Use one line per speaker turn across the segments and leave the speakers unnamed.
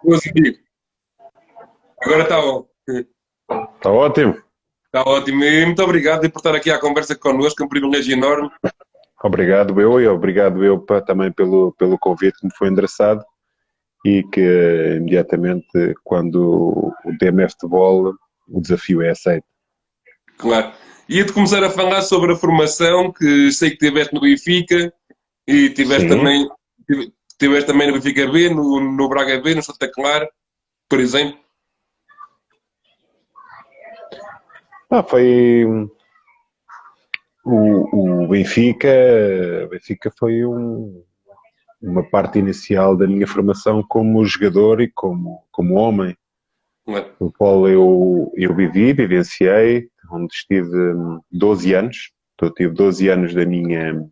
Boas, amigo. Agora está bom.
Está ótimo.
Está ótimo. E muito obrigado por estar aqui à conversa connosco. É um privilégio enorme.
Obrigado eu e obrigado eu também pelo convite que me foi endereçado e que imediatamente quando o DMF Futebol o desafio é aceito.
Claro. Ia-te começar a falar sobre a formação, que sei que tiveste no Benfica e
Sim.
tiveste também no Benfica B, no Braga B, no Santa Clara, por exemplo.
Foi o Benfica foi uma parte inicial da minha formação como jogador e como homem,
Claro.
o qual eu vivenciei, onde estive 12 anos. Então, tive 12 anos da minha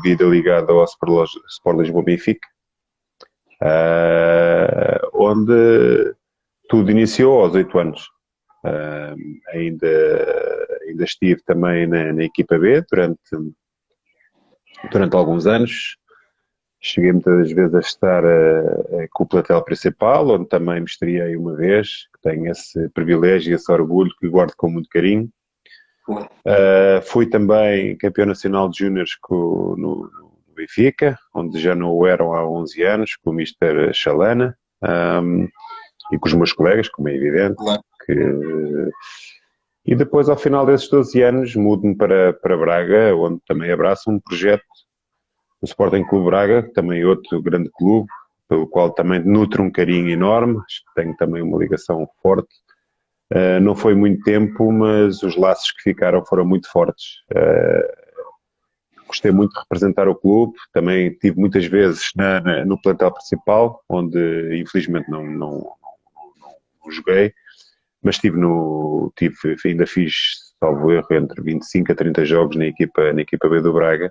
vida ligada ao Sport Lisboa Benfica, onde tudo iniciou aos 8 anos. Uh, ainda estive também na equipa B durante alguns anos. Cheguei muitas vezes a estar com o plantel principal, onde também me estreiei uma vez, que tenho esse privilégio e esse orgulho que guardo com muito carinho.
Claro.
Fui também campeão nacional de júniores no Benfica, onde já não o eram há 11 anos, com o Mister Chalana, e com os meus colegas, como é evidente.
Claro.
E depois, ao final desses 12 anos, mudo-me para Braga, onde também abraço um projeto do Sporting Clube Braga, também outro grande clube, pelo qual também nutro um carinho enorme, acho que tenho também uma ligação forte. Não foi muito tempo, mas os laços que ficaram foram muito fortes. Gostei muito de representar o clube, também estive muitas vezes no plantel principal, onde infelizmente não joguei, mas ainda fiz, salvo erro, entre 25 a 30 jogos na equipa B do Braga.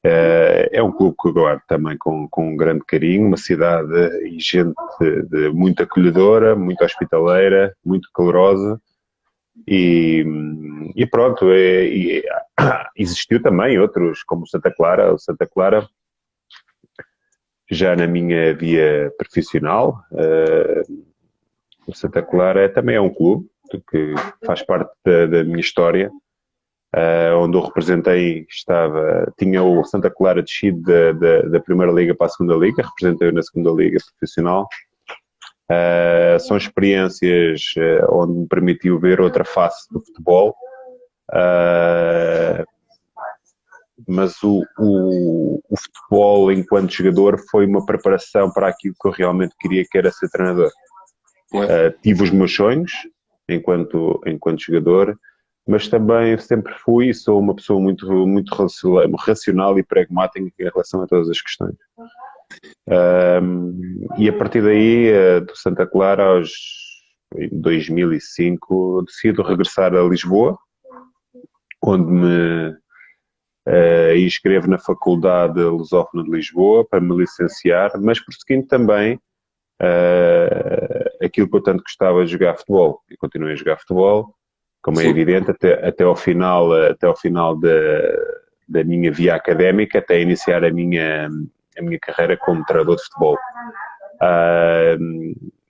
É um clube que eu guardo também com um grande carinho, uma cidade e gente muito acolhedora, muito hospitaleira, muito calorosa. E pronto, existiu também outros, como o Santa Clara. O Santa Clara, já na minha via profissional, o Santa Clara também é um clube que faz parte da minha história, onde eu representei, tinha o Santa Clara descido da primeira liga para a segunda liga, representei-o na segunda liga profissional. São experiências onde me permitiu ver outra face do futebol, mas o futebol enquanto jogador foi uma preparação para aquilo que eu realmente queria, que era ser treinador. Tive os meus sonhos enquanto jogador, mas também sempre fui e sou uma pessoa muito racional e pragmática em relação a todas as questões. E a partir daí, do Santa Clara, em 2005, decido regressar a Lisboa, onde me inscrevo na Faculdade Lusófona de Lisboa para me licenciar, mas prosseguindo também aquilo que eu tanto gostava de jogar futebol. E continuei a jogar futebol, como é
Sim.
evidente, até ao final da minha via académica, até iniciar a minha carreira como treinador de futebol.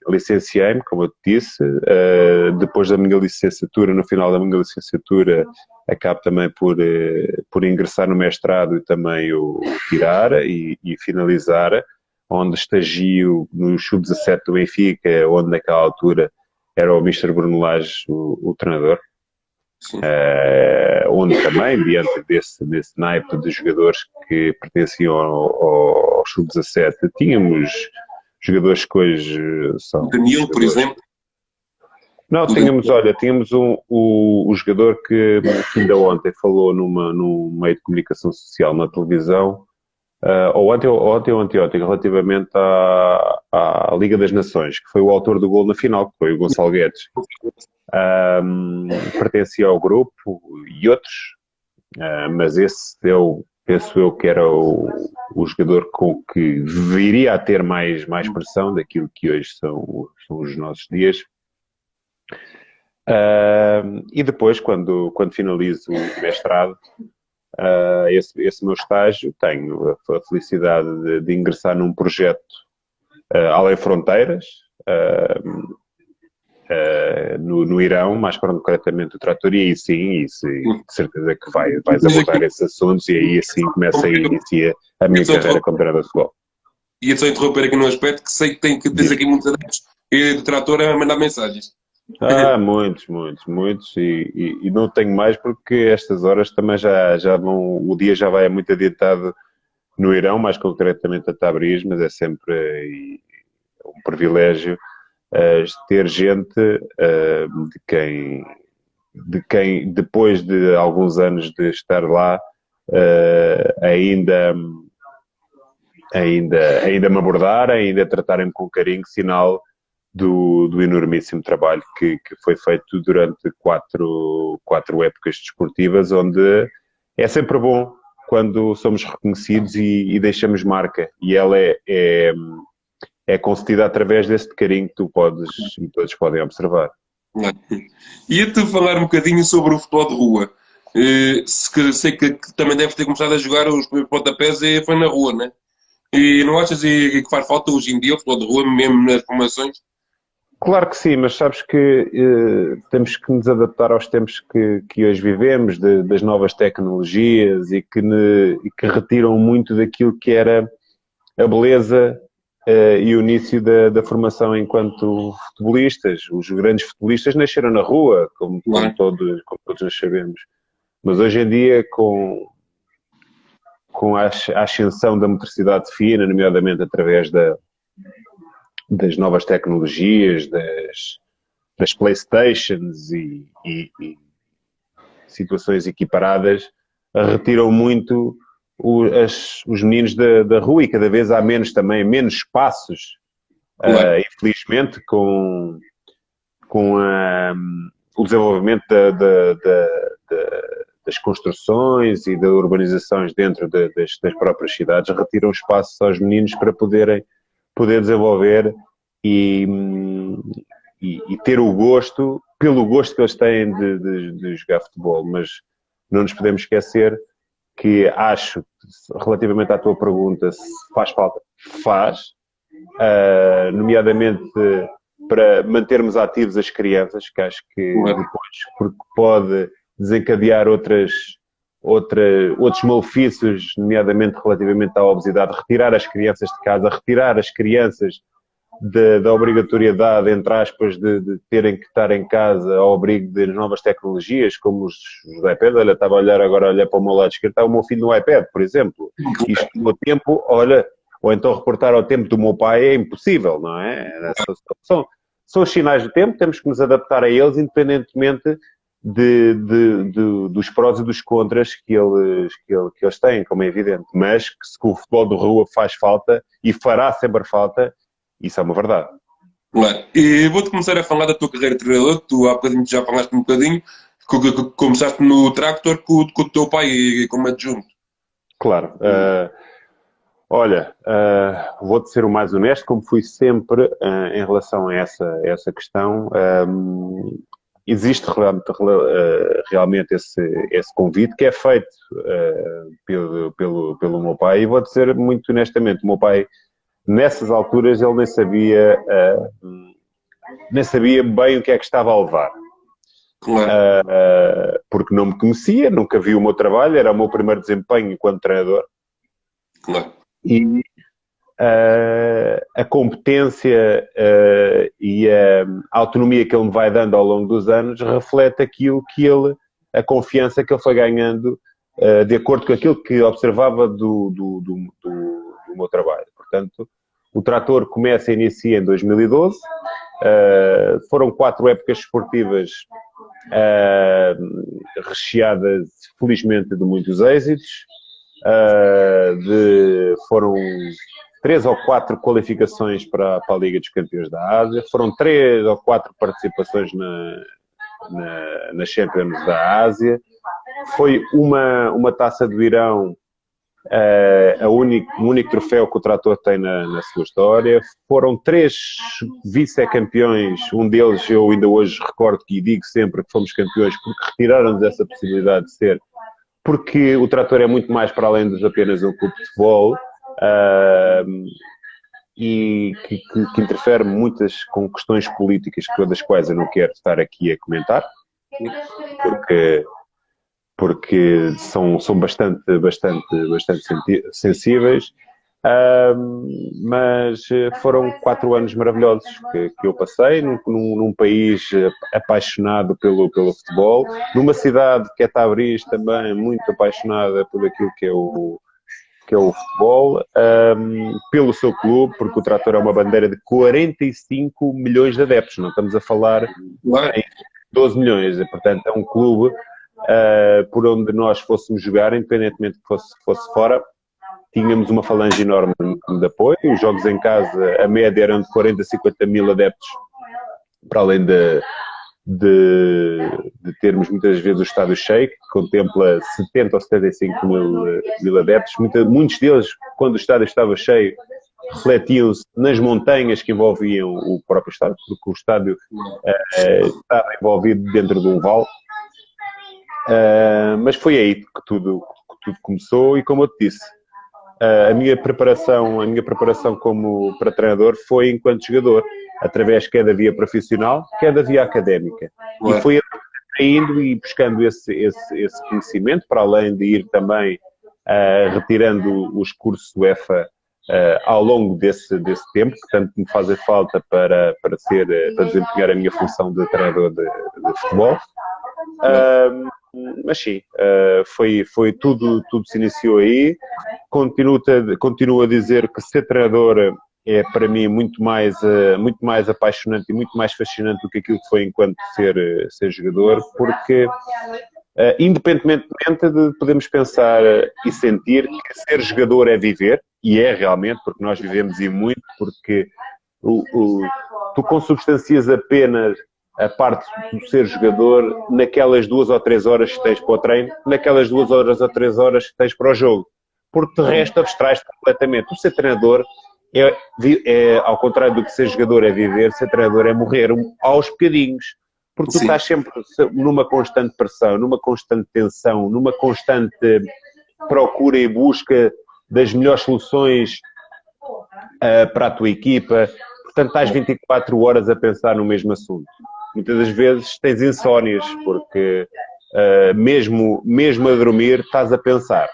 Licenciei-me, como eu te disse, depois da minha licenciatura, no final da minha licenciatura, acabo também por ingressar no mestrado e também o tirar e finalizar, onde estagio no Sub-17 do Benfica, onde naquela altura era o Mister Bruno Lage o treinador. Onde também, diante desse naipe de jogadores que pertenciam ao Sub-17, tínhamos jogadores que hoje são
Danilo, por
jogadores.
exemplo.
Não, tínhamos o jogador que ainda ontem falou num meio de comunicação social na televisão, ou ontem, relativamente à Liga das Nações, que foi o autor do gol na final, que foi o Gonçalo Guedes. Pertencia ao grupo e outros, mas esse penso eu que era o jogador com que viria a ter mais pressão daquilo que hoje são os nossos dias. E depois, quando finalizo o mestrado, esse meu estágio, tenho a felicidade de ingressar num projeto além fronteiras, no Irão, mais concretamente o trator, e aí sim, de certeza que vais
Mas
abordar
aqui,
esses assuntos, e aí assim começa a iniciar a minha
ia só
carreira
interromper,
como treinador de futebol.
ia só interromper aqui num aspecto que sei que tens
Diz.
aqui muitos adeptos de trator a mandar mensagens.
Muitos, muitos, muitos, e não tenho mais porque estas horas também já vão, o dia já vai muito adiantado no Irão, mais concretamente a Tabriz, mas é sempre um privilégio ter gente de quem, depois de alguns anos de estar lá, ainda me abordar, ainda tratarem-me com carinho, sinal do enormíssimo trabalho que foi feito durante quatro épocas desportivas, onde é sempre bom quando somos reconhecidos e deixamos marca. E ela é concedida através desse carinho que tu podes e todos podem observar.
Ia-te falar um bocadinho sobre o futebol de rua. Sei que também deves ter começado a jogar os primeiros pontapés e foi na rua, né? E não achas que faz falta hoje em dia o futebol de rua, mesmo nas formações?
Claro que sim, mas sabes que temos que nos adaptar aos tempos que hoje vivemos, das novas tecnologias e que retiram muito daquilo que era a beleza e o início da formação enquanto futebolistas. Os grandes futebolistas nasceram na rua, como
Claro.
todos nós sabemos. Mas hoje em dia, com a ascensão da motricidade fina, nomeadamente através das novas tecnologias, das Playstations e situações equiparadas, retiram muito os meninos da rua, e cada vez há menos espaços,
Claro.
infelizmente, com o desenvolvimento das construções e das urbanizações dentro das próprias cidades, retiram espaços aos meninos para poder desenvolver e, e ter o gosto, pelo gosto que eles têm de jogar futebol. Mas não nos podemos esquecer que acho, relativamente à tua pergunta, se faz falta, faz, nomeadamente para mantermos ativos as crianças, que acho que
Claro.
depois, porque pode desencadear outros malefícios, nomeadamente relativamente à obesidade, retirar as crianças de casa, retirar as crianças da obrigatoriedade, entre aspas, de terem que estar em casa ao abrigo das novas tecnologias, como os iPads. Olha, estava a olhar agora, olha para o meu lado esquerdo, está o meu filho no iPad, por exemplo. Isto no tempo, olha, ou então reportar ao tempo do meu pai é impossível, não é? São os sinais do tempo, temos que nos adaptar a eles, independentemente dos prós e dos contras que eles têm, como é evidente. Mas que se o futebol de rua faz falta e fará sempre falta, isso é uma verdade.
Claro. E vou-te começar a falar da tua carreira de treinador. Tu há bocadinho já falaste um bocadinho que começaste no Tractor com o teu pai como adjunto.
Claro. Olha, vou-te ser o mais honesto, como fui sempre em relação a essa questão. Existe realmente esse convite que é feito pelo meu pai, e vou dizer muito honestamente, o meu pai, nessas alturas, ele nem sabia bem o que é que estava a levar.
Claro.
Porque não me conhecia, nunca vi o meu trabalho, era o meu primeiro desempenho enquanto treinador.
Claro.
E a competência e a autonomia que ele me vai dando ao longo dos anos reflete aquilo a confiança que ele foi ganhando de acordo com aquilo que observava do meu trabalho. Portanto, o Trator inicia em 2012, foram 4 épocas esportivas recheadas, felizmente, de muitos êxitos. Foram 3 ou 4 qualificações para a Liga dos Campeões da Ásia, foram 3 ou 4 participações na Champions da Ásia, foi uma taça do Irão, o único troféu que o Trator tem na sua história, foram 3 vice-campeões, um deles eu ainda hoje recordo e digo sempre que fomos campeões porque retiraram-nos essa possibilidade de ser, porque o Trator é muito mais para além de apenas um clube de futebol. que interfere muitas com questões políticas, das quais eu não quero estar aqui a comentar, porque, porque são bastante sensíveis. Mas foram 4 anos maravilhosos que eu passei num país apaixonado pelo futebol, numa cidade que é Tabriz também muito apaixonada por aquilo que é o futebol, pelo seu clube, porque o Trator é uma bandeira de 45 milhões de adeptos, não estamos a falar em 12 milhões, portanto é um clube por onde nós fôssemos jogar, independentemente que fosse fora. Tínhamos uma falange enorme de apoio. Os jogos em casa, a média eram de 40 a 50 mil adeptos, para além de termos muitas vezes o estádio cheio, que contempla 70 ou 75 mil adeptos. Muitos deles, quando o estádio estava cheio, refletiam-se nas montanhas que envolviam o próprio estádio, porque o estádio estava envolvido dentro de um vale. Mas foi aí que tudo começou e, como eu te disse, a minha preparação para treinador foi enquanto jogador, através quer da via profissional, quer da via académica. E foi indo e buscando esse conhecimento, para além de ir também retirando os cursos do EFA ao longo desse tempo, que tanto me fazem falta para desempenhar a minha função de treinador de futebol. Mas sim, foi tudo se iniciou aí. Continuo a dizer que ser treinador é para mim muito mais apaixonante e muito mais fascinante do que aquilo que foi enquanto ser jogador, porque independentemente de podermos pensar e sentir que ser jogador é viver, e é realmente, porque nós vivemos e muito, porque tu consubstancias apenas a parte do ser jogador naquelas 2 ou 3 horas que tens para o treino, naquelas 2 horas ou 3 horas que tens para o jogo. Porque de resto abstrais-te completamente. O ser treinador ao contrário do que ser jogador é viver, ser treinador é morrer aos bocadinhos. Porque tu estás sempre numa constante pressão, numa constante tensão, numa constante procura e busca das melhores soluções para a tua equipa. Portanto, estás 24 horas a pensar no mesmo assunto. Muitas das vezes tens insónias, porque mesmo a dormir estás a pensar.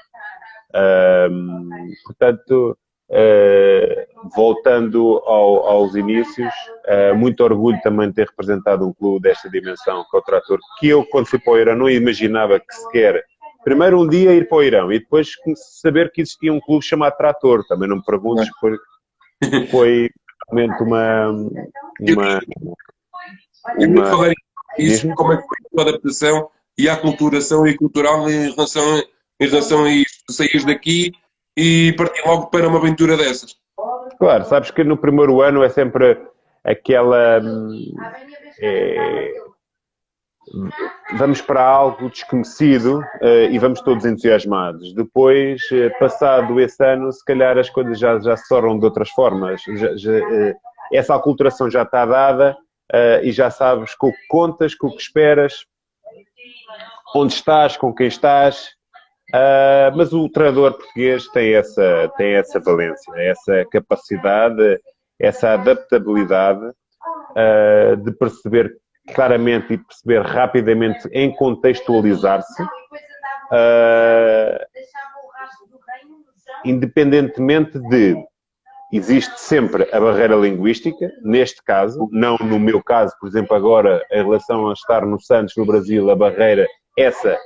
Portanto, voltando aos inícios, muito orgulho também de ter representado um clube desta dimensão, que é o Trator, que eu, quando fui para o Irão, não imaginava que sequer... Primeiro um dia ir para o Irão e depois saber que existia um clube chamado Trator. Também não me perguntes, foi realmente
falar isso, como é que foi a adaptação e a aculturação e cultural em relação a isso? Saís daqui e partir logo para uma aventura dessas?
Claro, sabes que no primeiro ano é sempre aquela... vamos para algo desconhecido e vamos todos entusiasmados. Depois, passado esse ano, se calhar as coisas já se tornam de outras formas. Essa aculturação já está dada e já sabes com o que contas, com o que esperas, onde estás, com quem estás. Mas o treinador português tem essa valência, essa capacidade, essa adaptabilidade de perceber claramente e perceber rapidamente em contextualizar-se, independentemente de... Existe sempre a barreira linguística, neste caso, não no meu caso, por exemplo, agora, em relação a estar no Santos, no Brasil, a barreira, essa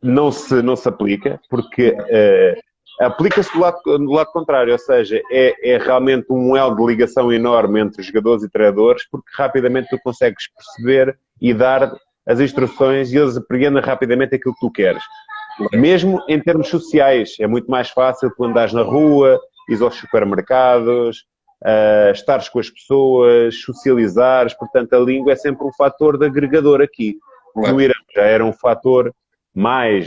não se aplica, porque aplica-se do lado contrário, ou seja, é realmente um elo de ligação enorme entre jogadores e treinadores, porque rapidamente tu consegues perceber e dar as instruções e eles apreendem rapidamente aquilo que tu queres. Mesmo em termos sociais, é muito mais fácil quando andares na rua, ires aos supermercados, estares com as pessoas, socializares, portanto a língua é sempre um fator de agregador aqui. No Irão já era um fator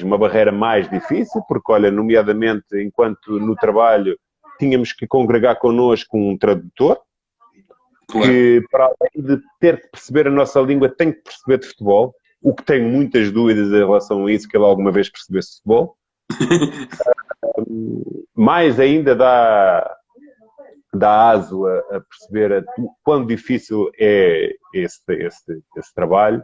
uma barreira mais difícil, porque, olha, nomeadamente, enquanto no trabalho tínhamos que congregar connosco um tradutor, que, para além de ter que perceber a nossa língua, tem que perceber de futebol, o que tenho muitas dúvidas em relação a isso, que ele alguma vez percebesse futebol. Mais ainda dá aso a perceber quão difícil é esse trabalho.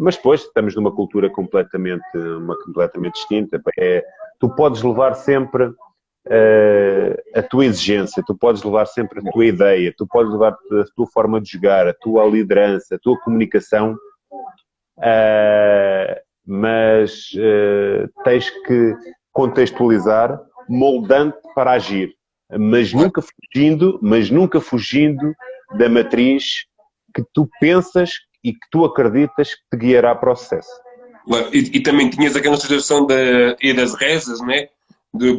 Mas depois estamos numa cultura completamente distinta. Tu podes levar sempre a tua exigência, tu podes levar sempre a tua ideia, tu podes levar a tua forma de jogar, a tua liderança, a tua comunicação, mas tens que contextualizar, moldando para agir, mas nunca fugindo da matriz que tu pensas e que tu acreditas que te guiará para o sucesso.
E também tinhas aquela situação das rezas, né?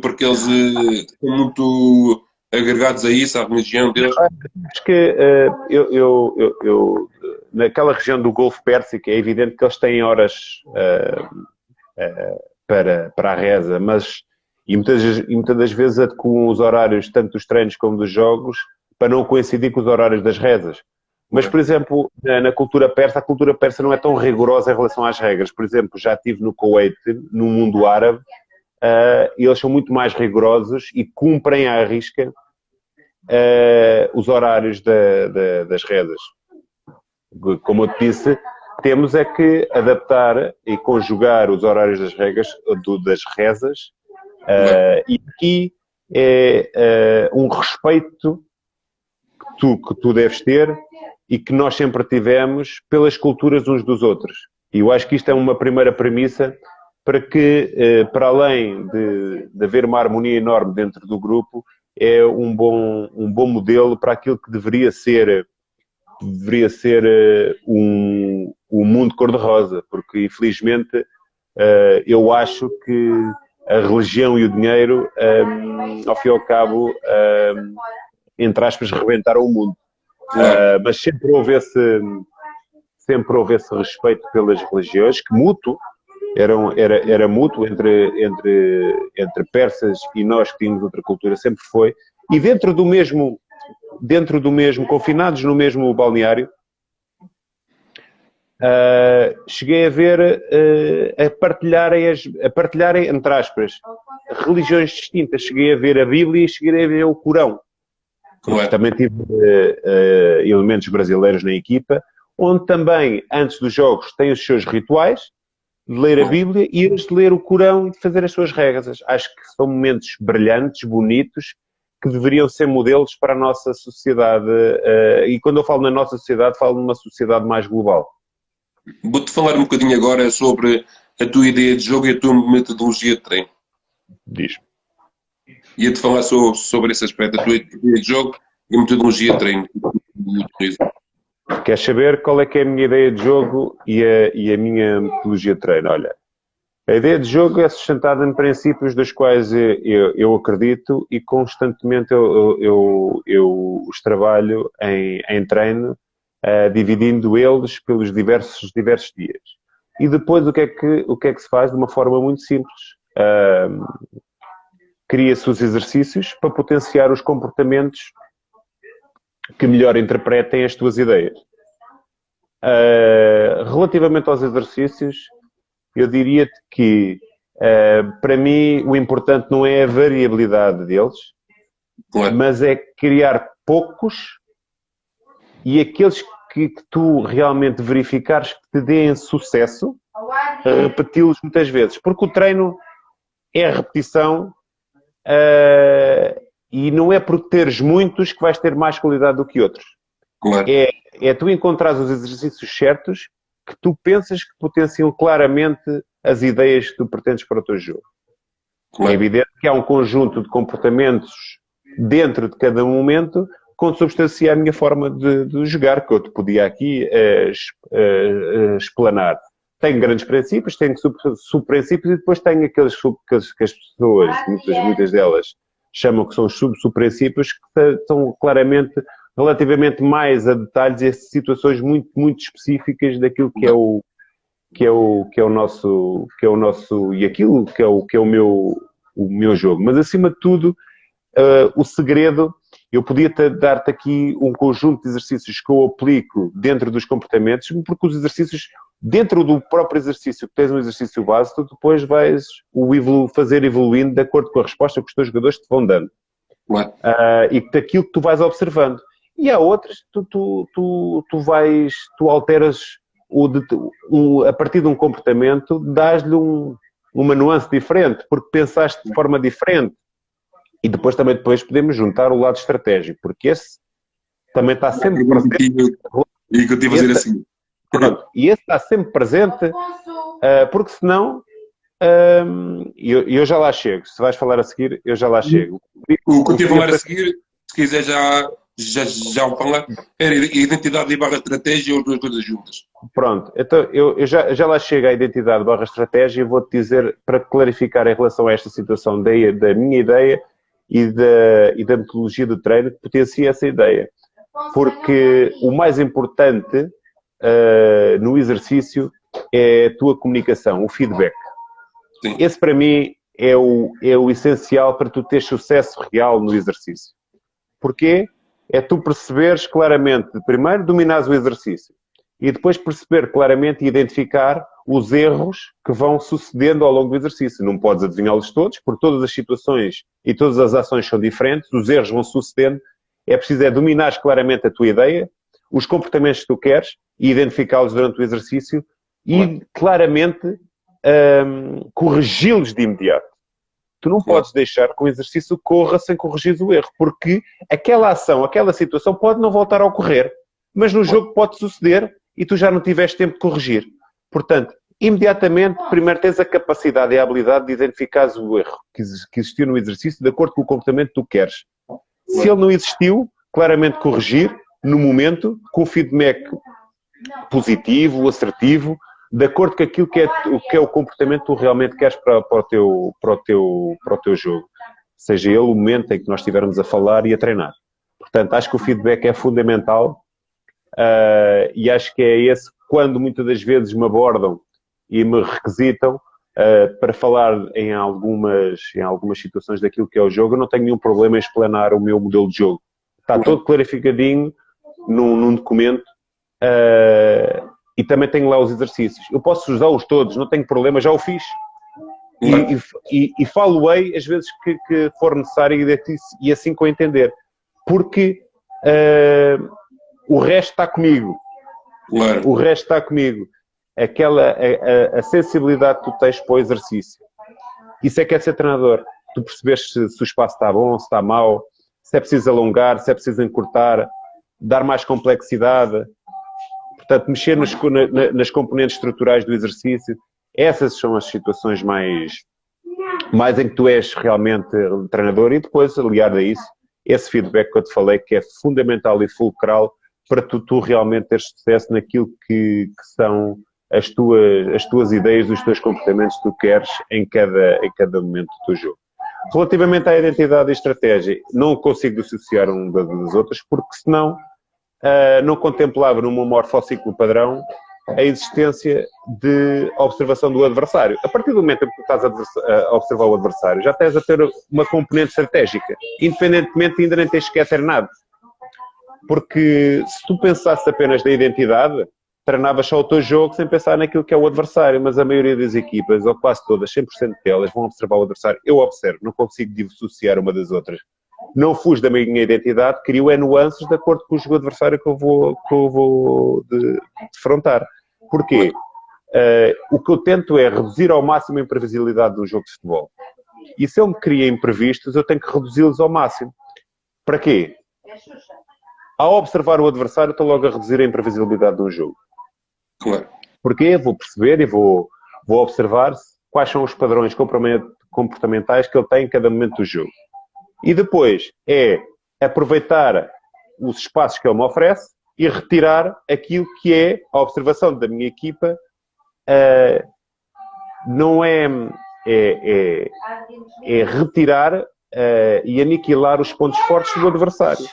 Porque eles estão muito agregados a isso, à religião deles.
Acho que eu naquela região do Golfo Pérsico é evidente que eles têm horas para a reza, mas muitas das vezes adequam os horários tanto dos treinos como dos jogos para não coincidir com os horários das rezas. Mas, por exemplo, na cultura persa, a cultura persa não é tão rigorosa em relação às regras. Por exemplo, já estive no Kuwait, no mundo árabe, e eles são muito mais rigorosos e cumprem à risca os horários das rezas. Como eu te disse, temos é que adaptar e conjugar os horários das rezas, e aqui é um respeito que tu deves ter e que nós sempre tivemos pelas culturas uns dos outros. E eu acho que isto é uma primeira premissa para que, para além de haver uma harmonia enorme dentro do grupo, é um bom modelo para aquilo que deveria ser um mundo cor-de-rosa, porque infelizmente eu acho que a religião e o dinheiro, ao fim e ao cabo, entre aspas, rebentaram o mundo. Mas sempre houve esse respeito pelas religiões, que era mútuo entre persas e nós que tínhamos outra cultura, sempre foi. E dentro do mesmo, confinados no mesmo balneário, cheguei a ver a partilharem, entre aspas, religiões distintas. Cheguei a ver a Bíblia e cheguei a ver o Corão. Também tive elementos brasileiros na equipa, onde também, antes dos jogos, têm os seus rituais de ler a Bíblia e antes de ler o Corão e de fazer as suas regras. Acho que são momentos brilhantes, bonitos, que deveriam ser modelos para a nossa sociedade. E quando eu falo na nossa sociedade, falo numa sociedade mais global.
Vou-te falar um bocadinho agora sobre a tua ideia de jogo e a tua metodologia de treino.
Diz-me.
Ia-te falar sobre esse aspecto, a tua ideia de jogo e a metodologia de treino.
Queres saber qual é que é a minha ideia de jogo e a minha metodologia de treino? Olha, a ideia de jogo é sustentada em princípios dos quais eu acredito e constantemente eu os trabalho em treino, dividindo eles pelos diversos dias. E depois o que é que se faz de uma forma muito simples? Cria-se os exercícios para potenciar os comportamentos que melhor interpretem as tuas ideias. Relativamente aos exercícios, eu diria-te que, para mim, o importante não é a variabilidade deles, mas é criar poucos e aqueles que tu realmente verificares que te deem sucesso, repeti-los muitas vezes. Porque o treino é a repetição, e não é por teres muitos que vais ter mais qualidade do que outros.
Claro.
É tu encontrares os exercícios certos que tu pensas que potenciam claramente as ideias que tu pretendes para o teu jogo. Claro. É evidente que há um conjunto de comportamentos dentro de cada momento que consubstancia a minha forma de jogar, que eu te podia aqui explanar. Tenho grandes princípios, tenho subprincípios e depois tenho aqueles que as pessoas, muitas delas, chamam que são subprincípios, que estão claramente, relativamente mais a detalhes e a situações muito, muito específicas daquilo que é o nosso e aquilo que é o meu jogo. Mas acima de tudo, o segredo, eu podia dar-te aqui um conjunto de exercícios que eu aplico dentro dos comportamentos, porque os exercícios, dentro do próprio exercício, que tens um exercício base, tu depois vais fazer evoluindo de acordo com a resposta que os teus jogadores te vão dando.
Claro.
E daquilo que tu vais observando. E há outras que tu alteras a partir de um comportamento, dás-lhe uma nuance diferente, porque pensaste de forma diferente. E depois podemos juntar o lado estratégico, porque esse também está sempre presente.
E que eu tive a dizer assim.
Pronto, e esse está sempre presente, porque senão, eu já lá chego. Se vais falar a seguir, eu já lá chego.
O que eu tive a falar a seguir, se quiser já falar, era identidade e barra estratégia ou as duas coisas juntas.
Pronto, então eu já lá chego à identidade barra estratégia e vou-te dizer, para clarificar em relação a esta situação da minha ideia e da metodologia do treino, que potencia essa ideia. Porque o mais importante no exercício é a tua comunicação, o feedback. Sim. Esse, para mim, é o essencial para tu teres sucesso real no exercício. Porquê? É tu perceberes claramente, primeiro dominares o exercício e depois perceber claramente e identificar os erros que vão sucedendo ao longo do exercício. Não podes adivinhá-los todos, porque todas as situações e todas as ações são diferentes, os erros vão sucedendo. É preciso dominares claramente a tua ideia, os comportamentos que tu queres e identificá-los durante o exercício e claramente corrigi-los de imediato. Tu não podes deixar que o exercício corra sem corrigir o erro, porque aquela ação, aquela situação pode não voltar a ocorrer, mas no jogo pode suceder e tu já não tiveste tempo de corrigir. Portanto, imediatamente, primeiro tens a capacidade e a habilidade de identificar o erro que existiu no exercício de acordo com o comportamento que tu queres. Se ele não existiu, claramente corrigir no momento, com feedback positivo, assertivo, de acordo com aquilo que é o comportamento que tu realmente queres para o teu jogo. Seja ele o momento em que nós estivermos a falar e a treinar. Portanto, acho que o feedback é fundamental e acho que é esse quando muitas das vezes me abordam e me requisitam para falar em algumas situações daquilo que é o jogo. Eu não tenho nenhum problema em explanar o meu modelo de jogo. Está todo clarificadinho num documento. E também tenho lá os exercícios. Eu posso usá-los todos, não tenho problema, já o fiz. E falo-ei às vezes que for necessário e assim que eu entender. Porque o resto está comigo.
Claro.
O resto está comigo. A sensibilidade que tu tens para o exercício. Isso é que é ser treinador. Tu percebes se o espaço está bom, se está mau, se é preciso alongar, se é preciso encurtar, dar mais complexidade. Portanto, mexer nas componentes estruturais do exercício. Essas são as situações mais em que tu és realmente treinador e depois, aliado a isso, esse feedback que eu te falei, que é fundamental e fulcral para tu realmente teres sucesso naquilo que são as tuas ideias, os teus comportamentos que tu queres em cada momento do teu jogo. Relativamente à identidade e estratégia, não consigo dissociar um das outras, porque senão não contemplava no meu morfociclo padrão a existência de observação do adversário. A partir do momento em que tu estás a observar o adversário, já tens a ter uma componente estratégica, independentemente de ainda nem teres sequer treinado. Porque se tu pensasses apenas na identidade, treinavas só o teu jogo sem pensar naquilo que é o adversário, mas a maioria das equipas, ou quase todas, 100% delas, vão observar o adversário. Eu observo, não consigo dissociar uma das outras. Não fujo da minha identidade, crio nuances de acordo com o jogo adversário que eu vou defrontar. Porquê? O que eu tento é reduzir ao máximo a imprevisibilidade do jogo de futebol. E se ele me cria imprevistos, eu tenho que reduzi-los ao máximo. Para quê? Ao observar o adversário, estou logo a reduzir a imprevisibilidade de um jogo.
Claro.
Porquê? Vou perceber e vou observar quais são os padrões comportamentais que ele tem em cada momento do jogo. E depois é aproveitar os espaços que ele me oferece e retirar aquilo que é a observação da minha equipa. Não é retirar e aniquilar os pontos fortes do adversário.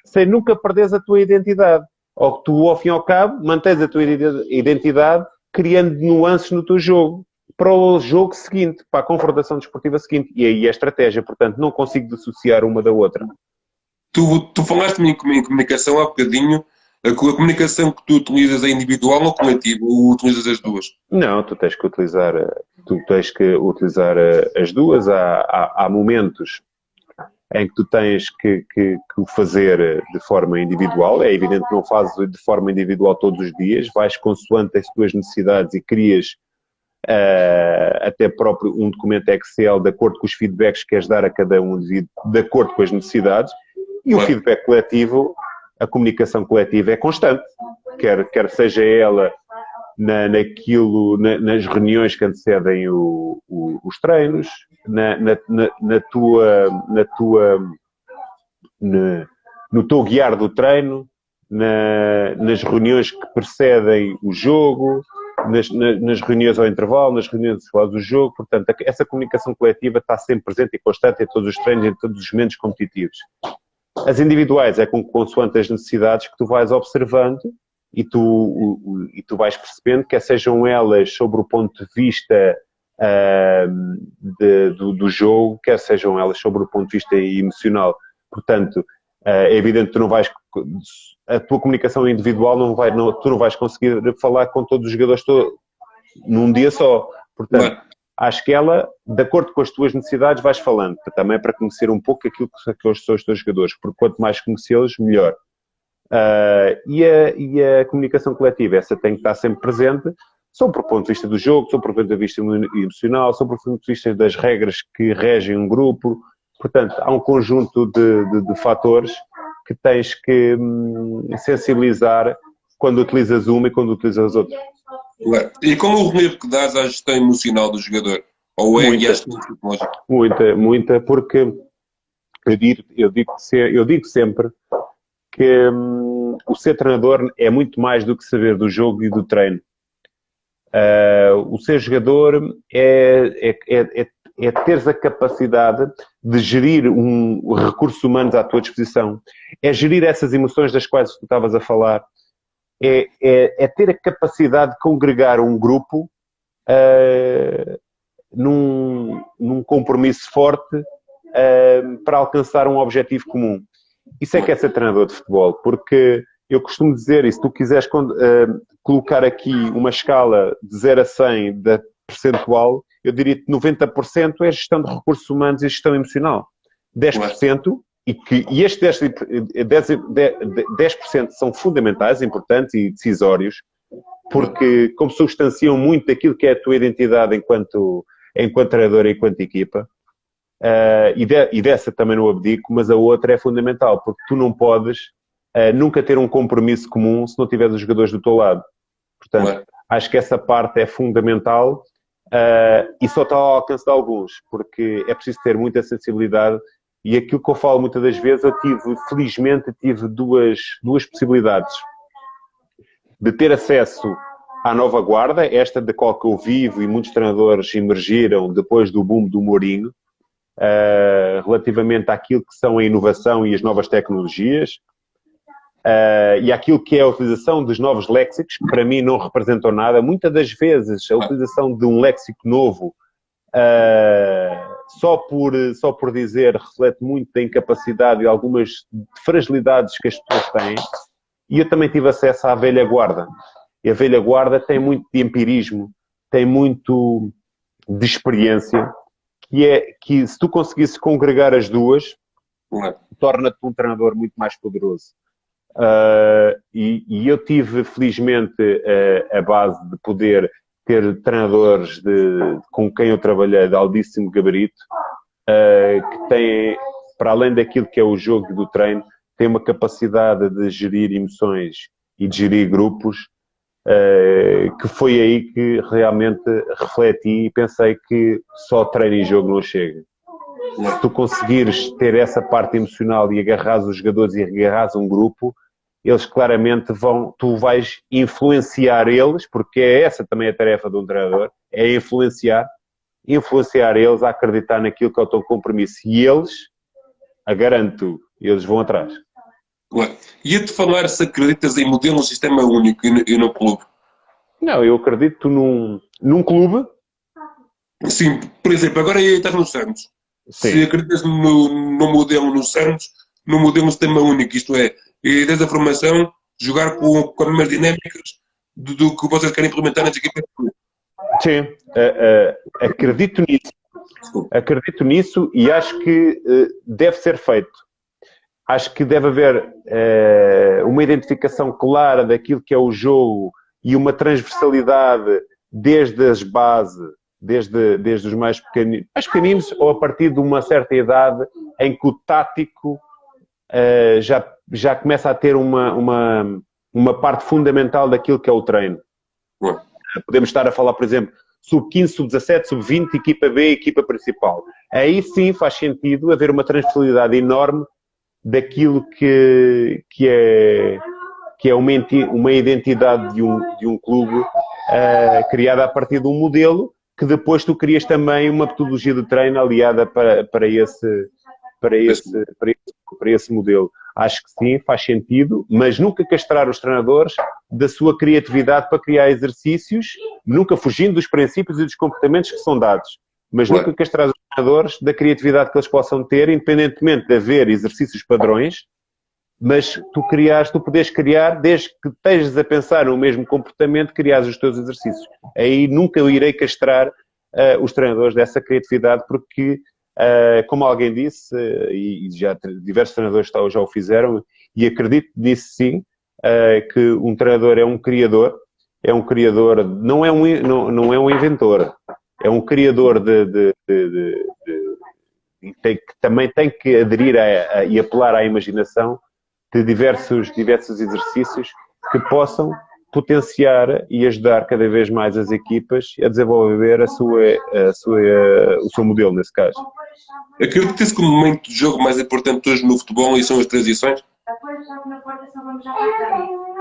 Sem nunca perderes a tua identidade. Ou que tu, ao fim e ao cabo, mantens a tua identidade criando nuances no teu jogo para o jogo seguinte, para a confrontação desportiva seguinte. E aí é a estratégia. Portanto, não consigo dissociar uma da outra.
Tu falaste-me em comunicação há bocadinho. A comunicação que tu utilizas é individual ou coletiva? Ou utilizas as duas?
Não, tu tens que utilizar as duas. Há momentos em que tu tens que o fazer de forma individual. É evidente que não fazes de forma individual todos os dias, vais consoante as tuas necessidades e crias até próprio um documento Excel de acordo com os feedbacks que queres dar a cada um de acordo com as necessidades. E o feedback coletivo, a comunicação coletiva é constante, quer seja ela nas reuniões que antecedem os treinos, no teu guiar do treino, nas reuniões que precedem o jogo, nas reuniões ao intervalo, nas reuniões do jogo. Portanto, essa comunicação coletiva está sempre presente e constante em todos os treinos, em todos os momentos competitivos. As individuais é consoante as necessidades que tu vais observando e tu vais percebendo, quer sejam elas sobre o ponto de vista do jogo, quer sejam elas sobre o ponto de vista emocional. Portanto, é evidente que tu não vais... A tua comunicação individual tu não vais conseguir falar com todos os jogadores num dia só. Portanto, acho que ela, de acordo com as tuas necessidades, vais falando. Também para conhecer um pouco aquilo que são os teus jogadores. Porque quanto mais conhecê-los, melhor. E a comunicação coletiva, essa tem que estar sempre presente, sobre o ponto de vista do jogo, sobre o ponto de vista emocional, sobre o ponto de vista das regras que regem um grupo. Portanto, há um conjunto de fatores que tens que sensibilizar quando utilizas uma e quando utilizas outra.
E como o relevo que dás à gestão emocional do jogador? Ou é
muita, muita, porque eu digo sempre que o ser treinador é muito mais do que saber do jogo e do treino. O ser jogador é teres a capacidade de gerir recursos humanos à tua disposição. É gerir essas emoções das quais tu estavas a falar. É ter a capacidade de congregar um grupo num compromisso forte para alcançar um objetivo comum. Isso é que é ser treinador de futebol, porque eu costumo dizer, e se tu quiseres colocar aqui uma escala de 0 a 100 da percentual, eu diria que 90% é gestão de recursos humanos e gestão emocional. 10%, e estes 10% são fundamentais, importantes e decisórios, porque consubstanciam muito aquilo que é a tua identidade enquanto treinador e enquanto equipa. E dessa também não abdico, mas a outra é fundamental, porque tu não podes nunca ter um compromisso comum se não tiveres os jogadores do teu lado. Portanto, acho que essa parte é fundamental e só está ao alcance de alguns, porque é preciso ter muita sensibilidade. E aquilo que eu falo muitas das vezes, felizmente tive duas possibilidades de ter acesso à nova guarda, esta da qual que eu vivo e muitos treinadores emergiram depois do boom do Mourinho, relativamente àquilo que são a inovação e as novas tecnologias, e àquilo que é a utilização dos novos léxicos, que para mim não representam nada. Muitas das vezes a utilização de um léxico novo só por dizer reflete muito da incapacidade e algumas fragilidades que as pessoas têm. E eu também tive acesso à velha guarda. E a velha guarda tem muito de empirismo, tem muito de experiência, que se tu conseguisses congregar as duas, torna-te um treinador muito mais poderoso. E eu tive, felizmente, a base de poder ter treinadores com quem eu trabalhei de altíssimo gabarito, que têm, para além daquilo que é o jogo e do treino, têm uma capacidade de gerir emoções e de gerir grupos, que foi aí que realmente refleti e pensei que só treino e jogo não chega. Se tu conseguires ter essa parte emocional e agarrares os jogadores e agarrares um grupo, eles claramente tu vais influenciar eles, porque é essa também a tarefa de um treinador, é influenciar eles a acreditar naquilo que é o teu compromisso. E eles, garanto, eles vão atrás.
Ia-te falar se acreditas em modelo um sistema único e no clube.
Não, eu acredito num clube.
Sim, por exemplo, agora estás no Santos.
Sim.
Se acreditas no modelo no Santos, no modelo um sistema único, isto é, e desde a formação, jogar com as mesmas dinâmicas do que vocês querem implementar nas equipas do clube.
Sim, acredito nisso. Acredito nisso e acho que deve ser feito. Acho que deve haver uma identificação clara daquilo que é o jogo e uma transversalidade desde as bases, desde os mais pequeninos ou a partir de uma certa idade em que o tático já começa a ter uma parte fundamental daquilo que é o treino. Podemos estar a falar, por exemplo, sub-15, sub-17, sub-20, equipa B, equipa principal. Aí sim faz sentido haver uma transversalidade enorme daquilo que é uma identidade de um clube criada a partir de um modelo que depois tu crias também uma metodologia de treino aliada para esse modelo. Acho que sim, faz sentido, mas nunca castrar os treinadores da sua criatividade para criar exercícios, nunca fugindo dos princípios e dos comportamentos que são dados, mas nunca castrar os treinadores da criatividade que eles possam ter, independentemente de haver exercícios padrões, mas tu podes criar, desde que estejas a pensar no mesmo comportamento, criares os teus exercícios. Aí nunca eu irei castrar os treinadores dessa criatividade, porque como alguém disse, e já diversos treinadores já o fizeram, e acredito nisso sim, que um treinador é um criador, não é um inventor, é um criador que também tem que aderir e apelar à imaginação de diversos exercícios que possam potenciar e ajudar cada vez mais as equipas a desenvolver o seu modelo, nesse caso.
Acredita-se que o momento de jogo mais importante hoje no futebol e são as transições?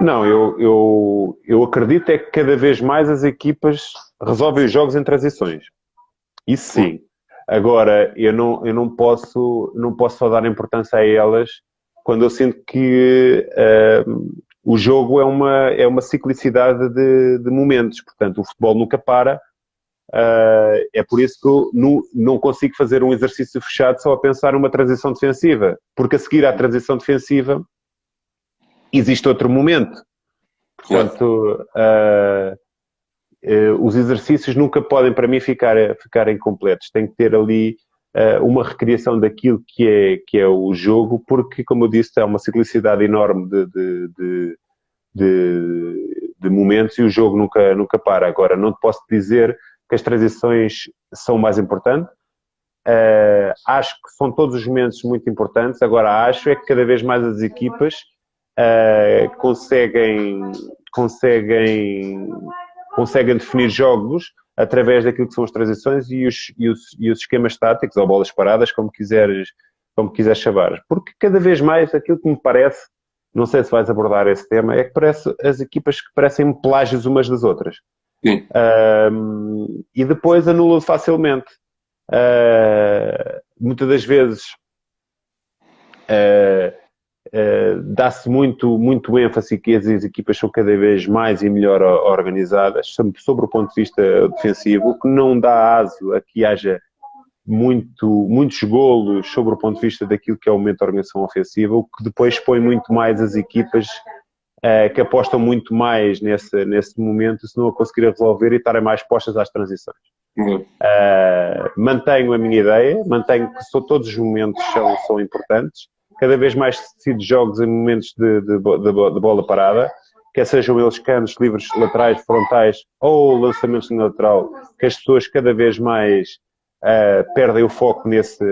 Não, eu acredito é que cada vez mais as equipas resolvem os jogos em transições. Isso sim. Agora, eu não posso só dar importância a elas quando eu sinto que o jogo é uma ciclicidade de momentos. Portanto, o futebol nunca para. É por isso que eu não consigo fazer um exercício fechado só a pensar numa transição defensiva. Porque a seguir à transição defensiva existe outro momento. Portanto, os exercícios nunca podem, para mim, ficar incompletos. Tem que ter ali uma recriação daquilo que é o jogo, porque, como eu disse, há uma ciclicidade enorme de momentos e o jogo nunca para. Agora, não te posso dizer que as transições são mais importantes. Acho que são todos os momentos muito importantes. Agora, acho é que cada vez mais as equipas conseguem definir jogos através daquilo que são as transições e os esquemas táticos, ou bolas paradas, como quiseres chamar. Porque cada vez mais aquilo que me parece, não sei se vais abordar esse tema, é que parece as equipas que parecem plágios umas das outras.
Sim.
E depois anulam facilmente. Muitas das vezes dá-se muito ênfase que as equipas são cada vez mais e melhor organizadas, sobre o ponto de vista defensivo, o que não dá aso a que haja muitos golos sobre o ponto de vista daquilo que é o momento da organização ofensiva, o que depois expõe muito mais as equipas que apostam muito mais nesse momento, se não a conseguirem resolver e estarem mais postas às transições. Mantenho a minha ideia, mantenho que todos os momentos são importantes, cada vez mais decido jogos em momentos de bola parada, quer sejam eles cantos, livres, laterais, frontais ou lançamentos de lateral, que as pessoas cada vez mais perdem o foco nesse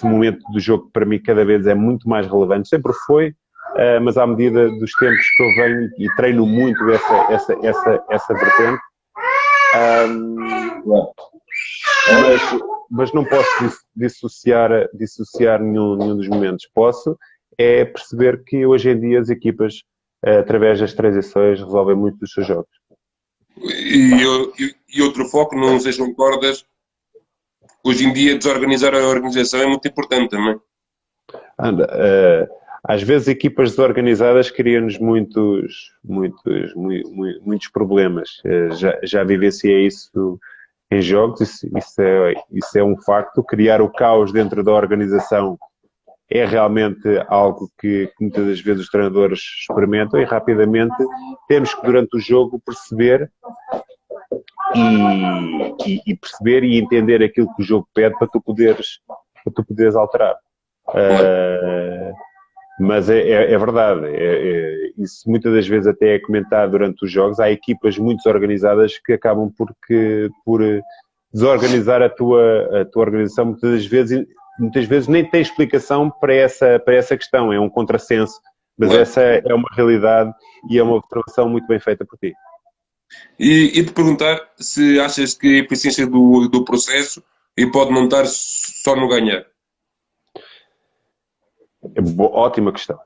momento do jogo, que para mim cada vez é muito mais relevante. Sempre foi, mas à medida dos tempos que eu venho e treino muito essa vertente, mas não posso dissociar nenhum dos momentos. Posso é perceber que hoje em dia as equipas, através das transições, resolvem muito dos seus jogos.
E outro foco, não sei se concordas, hoje em dia desorganizar a organização é muito importante também.
Às vezes equipas desorganizadas criam-nos muitos problemas. Já vivenciei isso em jogos, isso é um facto. Criar o caos dentro da organização é realmente algo que muitas das vezes os treinadores experimentam, e rapidamente temos que, durante o jogo, perceber e perceber e entender aquilo que o jogo pede para tu poderes alterar.
Claro.
Mas é verdade, isso muitas das vezes até é comentado durante os jogos. Há equipas muito desorganizadas que acabam por desorganizar a tua organização. Muitas vezes nem tem explicação para essa questão, é um contrassenso, mas
Claro.
essa é uma realidade e é uma observação muito bem feita por ti.
E te perguntar se achas que a eficiência do processo e pode não estar só no ganhar.
Ótima questão.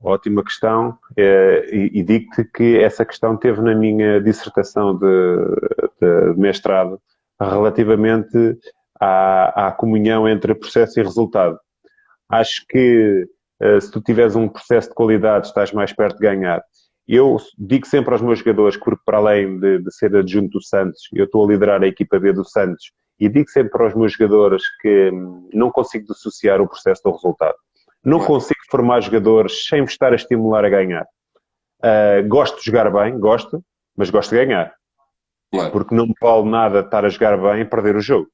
Ótima questão, e digo-te que essa questão teve na minha dissertação de mestrado relativamente à comunhão entre processo e resultado. Acho que se tu tiveres um processo de qualidade, estás mais perto de ganhar. Eu digo sempre aos meus jogadores, porque para além de ser adjunto do Santos, eu estou a liderar a equipa B do Santos, e digo sempre aos meus jogadores que não consigo dissociar o processo do resultado. Não
Claro.
consigo formar jogadores sem vos estar a estimular a ganhar. Gosto de jogar bem, mas gosto de ganhar.
Claro.
Porque não me vale nada estar a jogar bem e perder o jogo.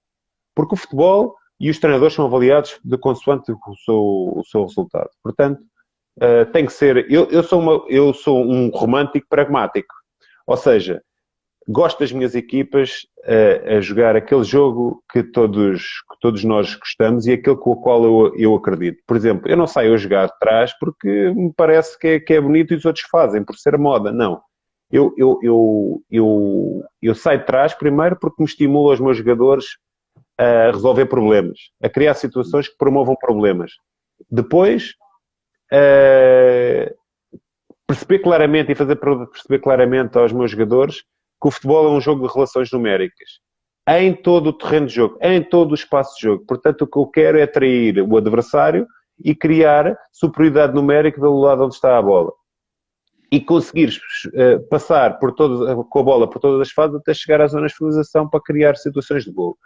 Porque o futebol e os treinadores são avaliados de consoante o seu resultado. Portanto, tem que ser... Eu sou um romântico pragmático. Ou seja, gosto das minhas equipas a jogar aquele jogo que todos nós gostamos e aquele com o qual eu acredito. Por exemplo, eu não saio a jogar de trás porque me parece que é bonito e os outros fazem, por ser moda. Não. Eu saio de trás primeiro porque me estimulo os meus jogadores a resolver problemas, a criar situações que promovam problemas. Depois, perceber claramente e fazer perceber claramente aos meus jogadores que o futebol é um jogo de relações numéricas. Em todo o terreno de jogo, em todo o espaço de jogo. Portanto, o que eu quero é atrair o adversário e criar superioridade numérica do lado onde está a bola. E conseguires passar com a bola por todas as fases até chegar às zonas de finalização para criar situações de golo.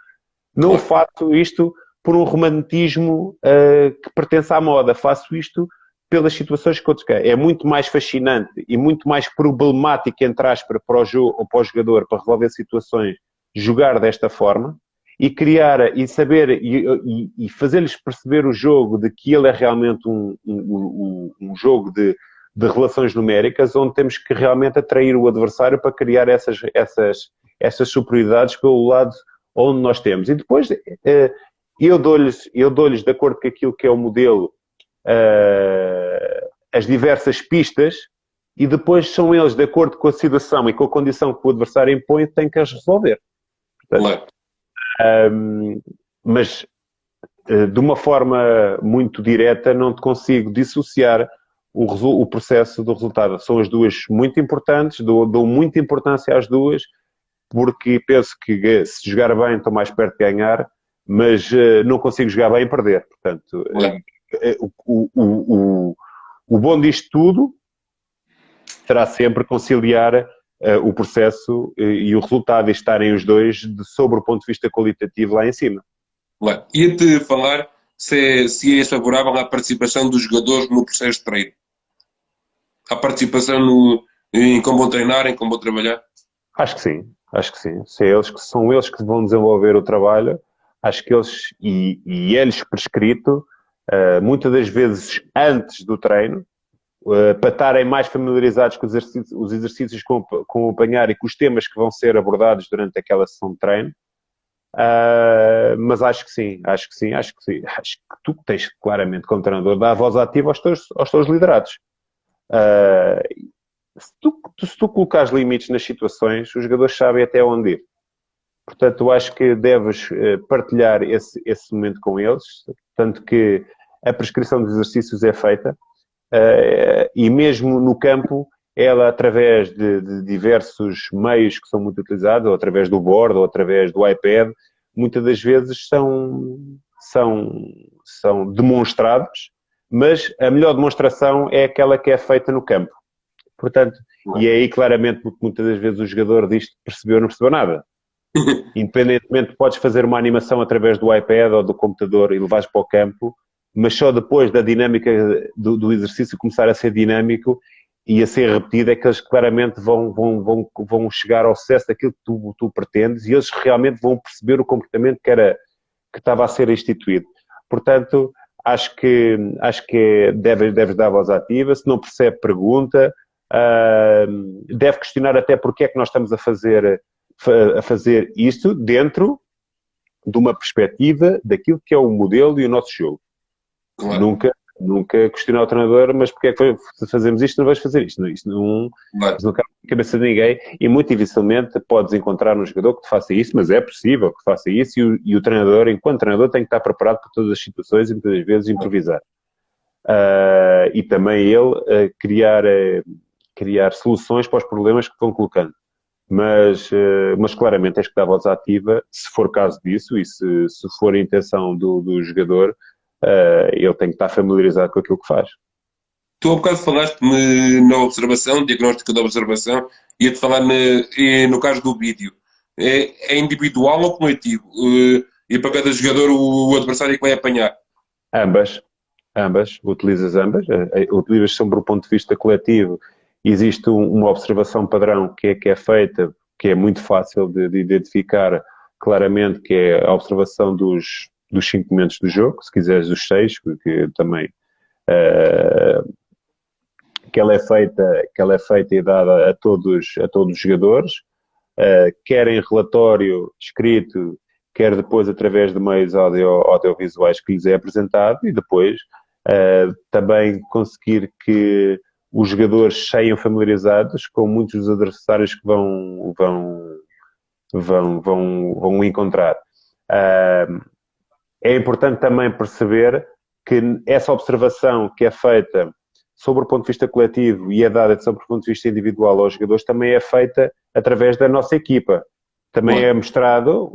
Não faço isto por um romantismo que pertence à moda. Faço isto pelas situações que outros querem. É muito mais fascinante e muito mais problemático, entre aspas, para o jogo ou para o jogador, para resolver situações, jogar desta forma e criar e saber e fazer-lhes perceber o jogo de que ele é realmente um jogo de relações numéricas, onde temos que realmente atrair o adversário para criar essas superioridades pelo lado onde nós temos. E depois eu dou-lhes de acordo com aquilo que é o modelo, as diversas pistas, e depois são eles, de acordo com a situação e com a condição que o adversário impõe, têm que as resolver. Portanto, mas de uma forma muito direta não te consigo dissociar o processo do resultado. São as duas muito importantes, dou muita importância às duas, porque penso que se jogar bem estou mais perto de ganhar, mas não consigo jogar bem e perder. Portanto, o bom disto tudo será sempre conciliar o processo e o resultado, e estarem os dois sobre o ponto de vista qualitativo lá em cima.
Ia-te falar se és favorável à participação dos jogadores no processo de treino. À participação em como vão treinar, em como vão trabalhar?
Acho que sim. São eles que vão desenvolver o trabalho. Acho que eles, e é-lhes prescrito, muitas das vezes antes do treino, para estarem mais familiarizados com os exercícios que vão acompanhar e com os temas que vão ser abordados durante aquela sessão de treino. Mas acho que sim. Acho que tu tens claramente, como treinador, dar a voz ativa aos teus liderados. Se tu colocares limites nas situações, os jogadores sabem até onde ir. Portanto, eu acho que deves partilhar esse momento com eles, tanto que a prescrição de exercícios é feita, e mesmo no campo, ela, através de diversos meios que são muito utilizados, ou através do board, ou através do iPad, muitas das vezes são demonstrados, mas a melhor demonstração é aquela que é feita no campo. Portanto, e é aí claramente porque muitas das vezes o jogador diz que percebeu ou não percebeu nada. Independentemente, podes fazer uma animação através do iPad ou do computador e levares para o campo, mas só depois da dinâmica do exercício começar a ser dinâmico e a ser repetido é que eles claramente vão chegar ao sucesso daquilo que tu pretendes e eles realmente vão perceber o comportamento que estava a ser instituído. Portanto, acho que deves dar voz ativa, se não percebe, pergunta, deve questionar até porque é que nós estamos a fazer isto dentro de uma perspectiva daquilo que é o modelo e o nosso jogo.
Claro,
Nunca questionar o treinador, mas porque é que fazemos isto, não vais fazer isto? Isto
claro.
não cabe na cabeça de ninguém e muito dificilmente podes encontrar um jogador que te faça isso, mas é possível que faça isso e o treinador, enquanto treinador, tem que estar preparado para todas as situações e muitas vezes improvisar. E também ele criar soluções para os problemas que vão colocando. Mas claramente tens que dar voz ativa, se for caso disso e se for a intenção do jogador, ele tem que estar familiarizado com aquilo que faz.
Tu há bocado falaste-me na observação, diagnóstico da observação, ia-te falar no caso do vídeo. É individual ou coletivo? E para cada jogador o adversário é que vai apanhar?
Ambas, utilizas ambas, utilizas sempre o ponto de vista coletivo. Existe uma observação padrão que é feita, que é muito fácil de identificar claramente, que é a observação dos 5 momentos do jogo, se quiseres os 6, porque também que ela é feita e dada a todos os jogadores, quer em relatório escrito, quer depois através de meios audiovisuais que lhes é apresentado e depois também conseguir que os jogadores saiam familiarizados com muitos dos adversários que vão encontrar. É importante também perceber que essa observação que é feita sobre o ponto de vista coletivo e é dada sobre o ponto de vista individual aos jogadores também é feita através da nossa equipa. Também
Claro.
é mostrado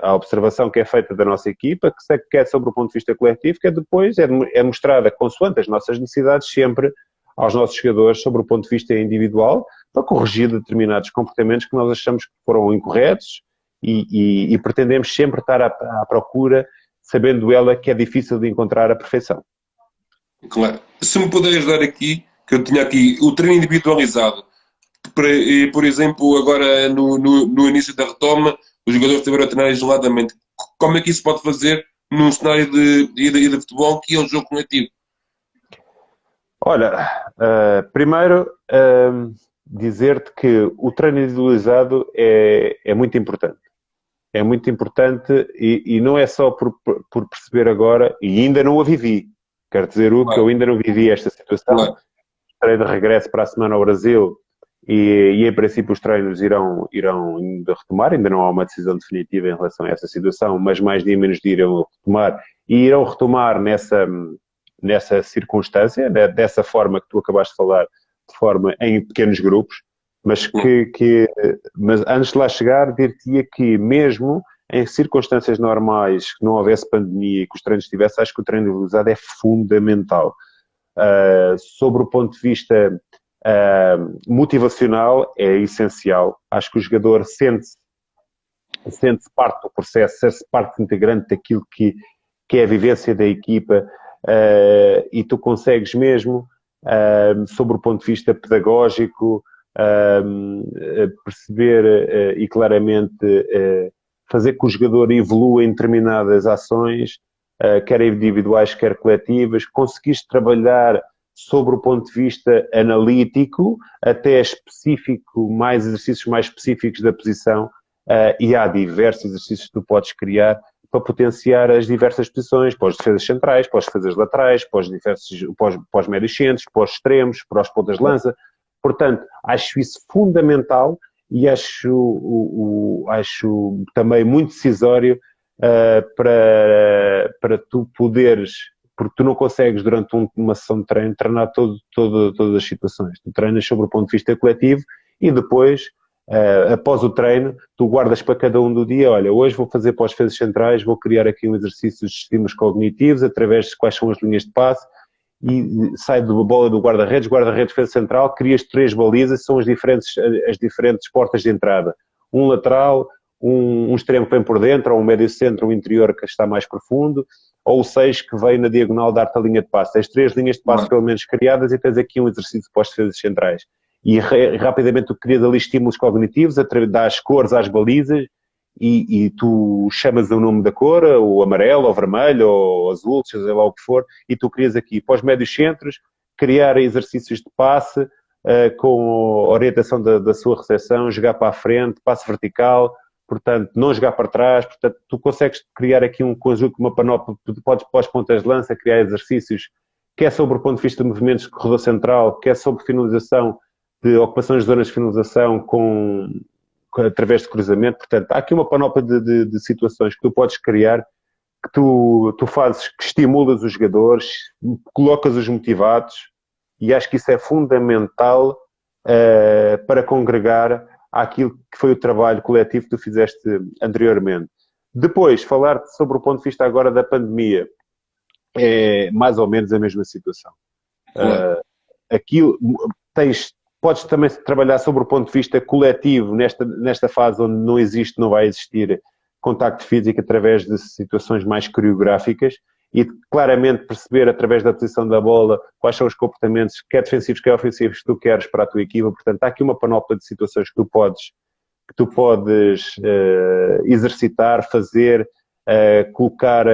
a observação que é feita da nossa equipa, que é sobre o ponto de vista coletivo, que depois é mostrada consoante as nossas necessidades sempre aos nossos jogadores sobre o ponto de vista individual para corrigir determinados comportamentos que nós achamos que foram incorretos e pretendemos sempre estar à procura, sabendo ela que é difícil de encontrar a perfeição.
Claro. Se me puderes dar aqui, que eu tinha aqui o treino individualizado, por exemplo, agora no início da retoma, os jogadores estiveram a treinar isoladamente. Como é que isso pode fazer num cenário de futebol que é um jogo coletivo?
Olha, primeiro dizer-te que o treino individualizado é muito importante. É muito importante e não é só por perceber agora, e ainda não a vivi. Quero dizer que eu
Claro,
ainda não vivi esta situação.
claro,
Estarei de regresso para a semana ao Brasil e em princípio os treinos irão ainda retomar. Ainda não há uma decisão definitiva em relação a essa situação, mas mais dia menos dia irão retomar. E irão retomar nessa circunstância, né, dessa forma que tu acabaste de falar, de forma em pequenos grupos, mas mas antes de lá chegar, dir-te-ia que mesmo em circunstâncias normais, que não houvesse pandemia e que os treinos estivessem, acho que o treino individualizado é fundamental. Sobre o ponto de vista motivacional, é essencial. Acho que o jogador sente-se parte do processo, sente-se parte integrante daquilo que é a vivência da equipa e tu consegues mesmo, sobre o ponto de vista pedagógico, perceber e claramente fazer que o jogador evolua em determinadas ações, quer individuais, quer coletivas, conseguiste trabalhar sobre o ponto de vista analítico, até específico, mais exercícios mais específicos da posição, e há diversos exercícios que tu podes criar para potenciar as diversas posições, para os defesas centrais, para os defesas laterais, para os médios centros, para os extremos, para os pontas de lança. Portanto, acho isso fundamental e acho também muito decisório para tu poderes, porque tu não consegues durante uma sessão de treino treinar todas as situações. Tu treinas sobre o ponto de vista coletivo e depois, após o treino, tu guardas para cada um do dia, olha, hoje vou fazer para os defesas centrais, vou criar aqui um exercício de estímulos cognitivos através de quais são as linhas de passe e sai da bola do guarda-redes, defesa central, crias 3 balizas, são as diferentes portas de entrada. Um lateral, um extremo que vem por dentro, ou um médio centro, um interior que está mais profundo, ou o 6 que veio na diagonal dar-te a linha de passe. Tens 3 linhas de passe pelo menos criadas e tens aqui um exercício para os defesas centrais. E rapidamente tu crias ali estímulos cognitivos, dás cores às balizas e tu chamas o nome da cor, o amarelo, ou vermelho, ou azul, seja lá o que for, e tu crias aqui para os médios centros, criar exercícios de passe com orientação da sua recepção, jogar para a frente, passe vertical, portanto, não jogar para trás, portanto, tu consegues criar aqui um conjunto, uma panóplia, tu podes pós pontas de lança criar exercícios, quer sobre o ponto de vista de movimentos de corredor central, quer sobre finalização, de ocupações de zonas de finalização através de cruzamento, portanto, há aqui uma panóplia de situações que tu podes criar, que tu fazes, que estimulas os jogadores, colocas-os motivados, e acho que isso é fundamental para congregar àquilo que foi o trabalho coletivo que tu fizeste anteriormente. Depois, falar-te sobre o ponto de vista agora da pandemia, é mais ou menos a mesma situação. Aquilo, podes também trabalhar sobre o ponto de vista coletivo nesta fase onde não vai existir contacto físico através de situações mais coreográficas e claramente perceber através da posição da bola quais são os comportamentos, quer defensivos, quer ofensivos, que tu queres para a tua equipa. Portanto, há aqui uma panóplia de situações que tu podes exercitar, fazer, colocar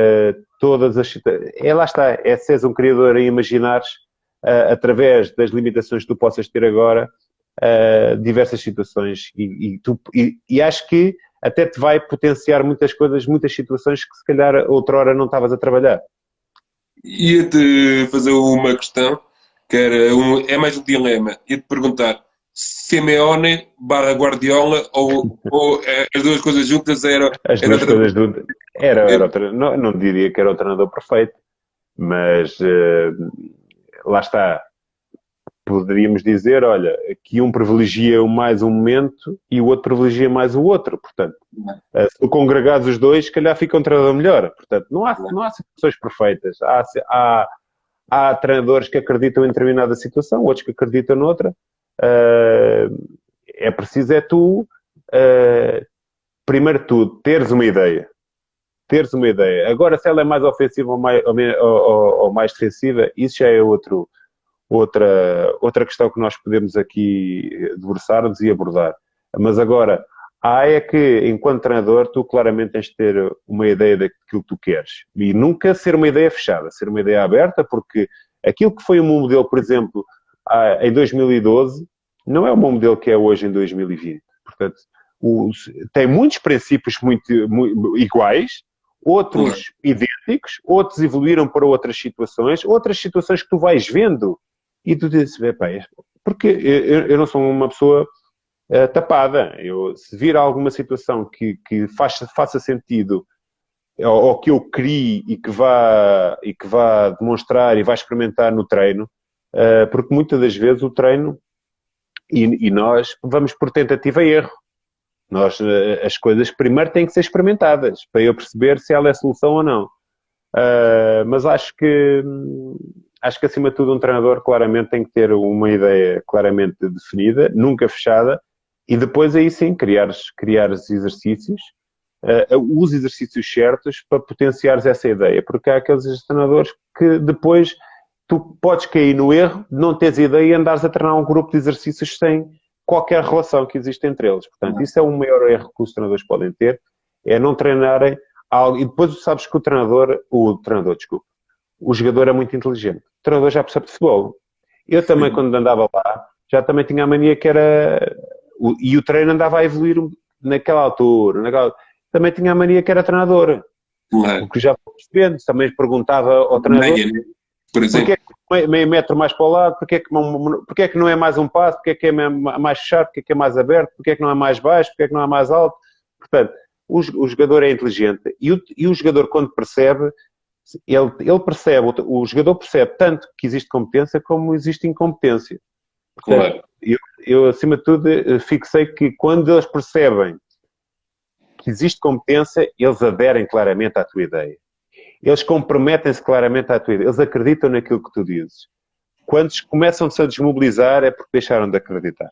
todas as... lá está, é seres um criador a imaginares através das limitações que tu possas ter agora, diversas situações e acho que até te vai potenciar muitas coisas, muitas situações que se calhar outrora não estavas a trabalhar.
Ia-te fazer uma questão, que é mais um dilema. Ia-te perguntar, Simeone barra Guardiola ou as duas coisas juntas
As duas coisas juntas. Não diria que era o treinador perfeito, mas lá está. Poderíamos dizer, olha, que um privilegia mais um momento e o outro privilegia mais o outro. Portanto, se tu congregares os dois, se calhar fica um treinador melhor. Portanto, não há situações perfeitas. Há treinadores que acreditam em determinada situação, outros que acreditam noutra. É preciso tu, primeiro de tudo, teres uma ideia. Agora, se ela é mais ofensiva ou mais defensiva, isso já é outra questão que nós podemos aqui debruçar-nos e abordar. Mas agora, é que, enquanto treinador, tu claramente tens de ter uma ideia daquilo que tu queres. E nunca ser uma ideia fechada, ser uma ideia aberta, porque aquilo que foi o meu modelo, por exemplo, em 2012, não é o meu modelo que é hoje em 2020. Portanto, tem muitos princípios muito iguais, outros idênticos, outros evoluíram para outras situações que tu vais vendo e tu dizes, porque eu não sou uma pessoa tapada. Se vir alguma situação que faça sentido ou que eu crie e que vá demonstrar e vá experimentar no treino, porque muitas das vezes o treino e nós vamos por tentativa e erro. As coisas primeiro têm que ser experimentadas para eu perceber se ela é solução ou não. Mas acho que acima de tudo um treinador claramente tem que ter uma ideia claramente definida, nunca fechada, e depois aí sim criares exercícios, os exercícios certos para potenciares essa ideia, porque há aqueles treinadores que depois tu podes cair no erro de não teres ideia e andares a treinar um grupo de exercícios sem qualquer relação que existe entre eles. Portanto, isso é o maior erro que os treinadores podem ter, é não treinarem algo, e depois sabes que o jogador é muito inteligente. O treinador já percebe de futebol. Eu também, quando andava lá, já também tinha a mania que era... E o treino andava a evoluir naquela altura. Também tinha a mania que era treinador. Porque já fui percebendo. Também perguntava ao treinador...
Por exemplo.
Porque é que meio metro mais para o lado? Porque é que não é mais um passo? Porque é que é mais fechado? Porque é que é mais aberto? Porque é que não é mais baixo? Porque é que não é mais alto? Portanto, o jogador é inteligente. E o jogador, quando percebe... Ele percebe, o jogador percebe tanto que existe competência como existe incompetência. Portanto, eu, acima de tudo, fixei que quando eles percebem que existe competência, eles aderem claramente à tua ideia. Eles comprometem-se claramente à tua ideia. Eles acreditam naquilo que tu dizes. Quando começam-se a desmobilizar é porque deixaram de acreditar.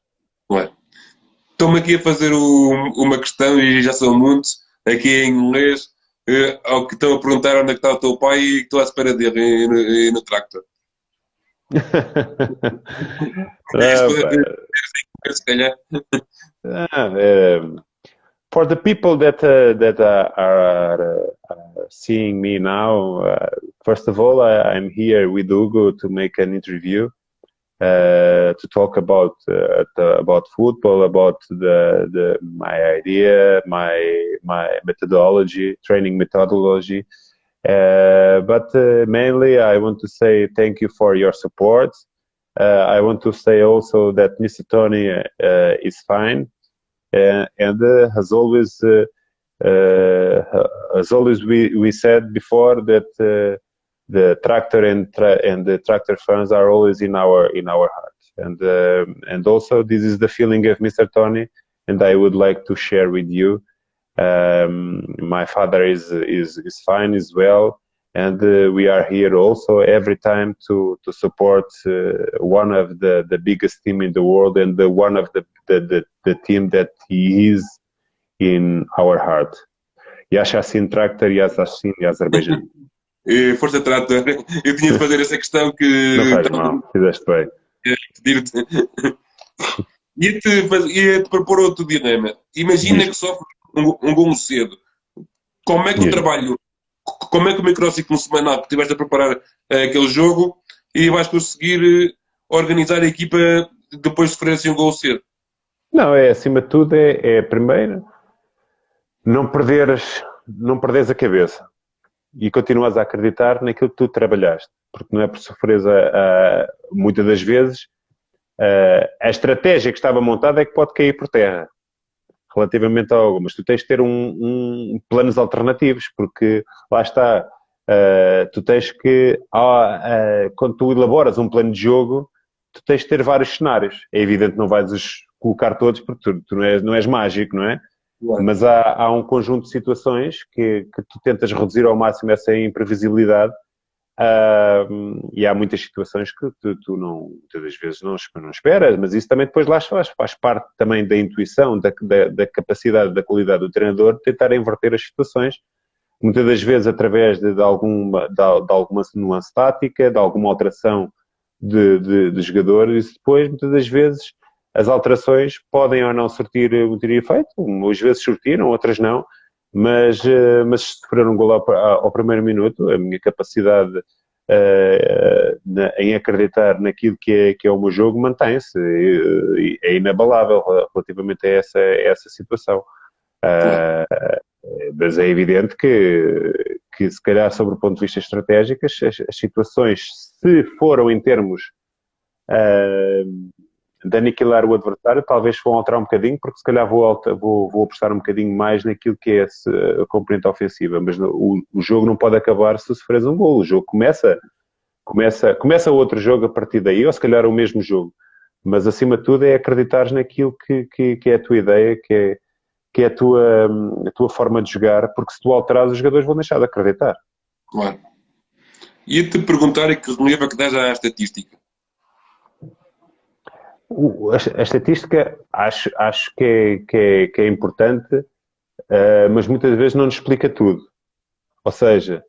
Estou-me aqui a fazer uma questão e já sou muito, aqui em inglês. ao que estão a perguntar onde é que está o teu pai e que estou à espera dele no tractor. Isto
Ah,
pode
pá,
ter, se calhar.
ah, for the people that are seeing me now, first of all, I'm here with Hugo to make an interview to talk about football, about my idea, my methodology, training methodology. But mainly, I want to say thank you for your support. I want to say also that Mr. Tony is fine, and uh, as always we said before that the tractor and the tractor fans are always in our hearts, and also this is the feeling of Mr. Tony, and I would like to share with you. My father is fine as well, and we are here also every time to support one of the biggest team in the world, and one of the team that he is in our heart. Yashassin Tractor, Yashassin Azerbaijan.
Força Tractor. Eu tinha de fazer essa questão que
Não faz
estava
mal, fizeste bem.
a pedir-te. Ia-te propor outro dilema. Imagina
Diz,
que sofres um golo cedo. Como é que o
diz.
trabalho, como é que o microciclo semanal que estiveste a preparar aquele jogo e vais conseguir organizar a equipa depois de sofrer assim um golo cedo?
Não, acima de tudo primeiro não perderes a cabeça e continuas a acreditar naquilo que tu trabalhaste, porque não é por sofreres muitas das vezes a estratégia que estava montada é que pode cair por terra relativamente a algo, mas tu tens de ter planos alternativos, porque lá está, tu tens que quando tu elaboras um plano de jogo, tu tens de ter vários cenários. É evidente que não vais os colocar todos, porque tu não és mágico, não é?
Claro.
Mas há um conjunto de situações que tu tentas reduzir ao máximo essa imprevisibilidade, e há muitas situações que tu não, muitas das vezes não esperas, mas isso também depois lá faz parte também da intuição, da capacidade, da qualidade do treinador de tentar inverter as situações, muitas das vezes através de alguma nuance tática, de alguma alteração de jogadores, e depois muitas das vezes as alterações podem ou não surtir efeito, às vezes surtiram, outras não, mas se sofrer um gol ao primeiro minuto, a minha capacidade em acreditar naquilo que é o meu jogo mantém-se, é inabalável relativamente a essa situação. Mas é evidente que se calhar sobre o ponto de vista estratégico, as situações, se foram em termos de aniquilar o adversário, talvez vão alterar um bocadinho, porque se calhar vou apostar um bocadinho mais naquilo que é a componente ofensiva, mas o jogo não pode acabar se sofreres um gol. O jogo começa outro jogo a partir daí, ou se calhar o mesmo jogo, mas acima de tudo é acreditares naquilo que é a tua ideia, que é a tua forma de jogar, porque se tu alterares, os jogadores vão deixar de acreditar.
Claro. Ia-te perguntar que relevo é que dás à estatística.
A estatística acho que é importante, mas muitas vezes não nos explica tudo. Ou seja,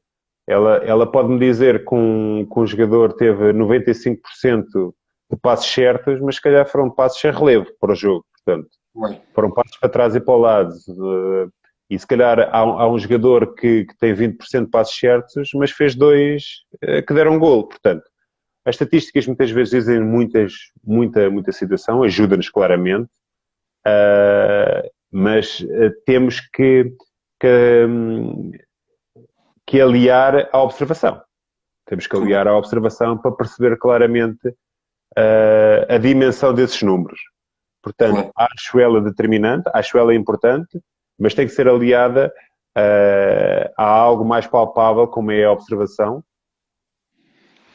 ela pode-me dizer que um jogador teve 95% de passos certos, mas se calhar foram passos sem relevo para o jogo. Portanto, foram passos para trás e para o lado. E se calhar há um jogador que tem 20% de passos certos, mas fez dois que deram golo. Portanto, as estatísticas muitas vezes dizem muita situação, ajuda-nos claramente, mas temos que aliar à observação. Temos que aliar à observação para perceber claramente a dimensão desses números. Portanto, acho ela determinante, acho ela importante, mas tem que ser aliada a algo mais palpável, como é a observação,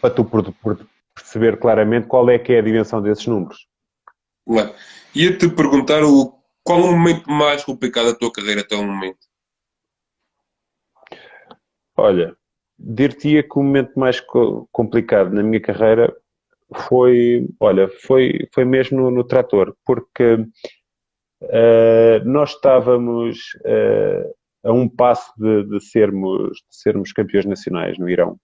para tu perceber claramente qual é que é a dimensão desses números.
Claro. Ia-te perguntar qual o momento mais complicado da tua carreira até o momento?
Olha, dir-te-ia que o momento mais complicado na minha carreira foi mesmo no trator, porque nós estávamos a um passo de sermos campeões nacionais no Irão.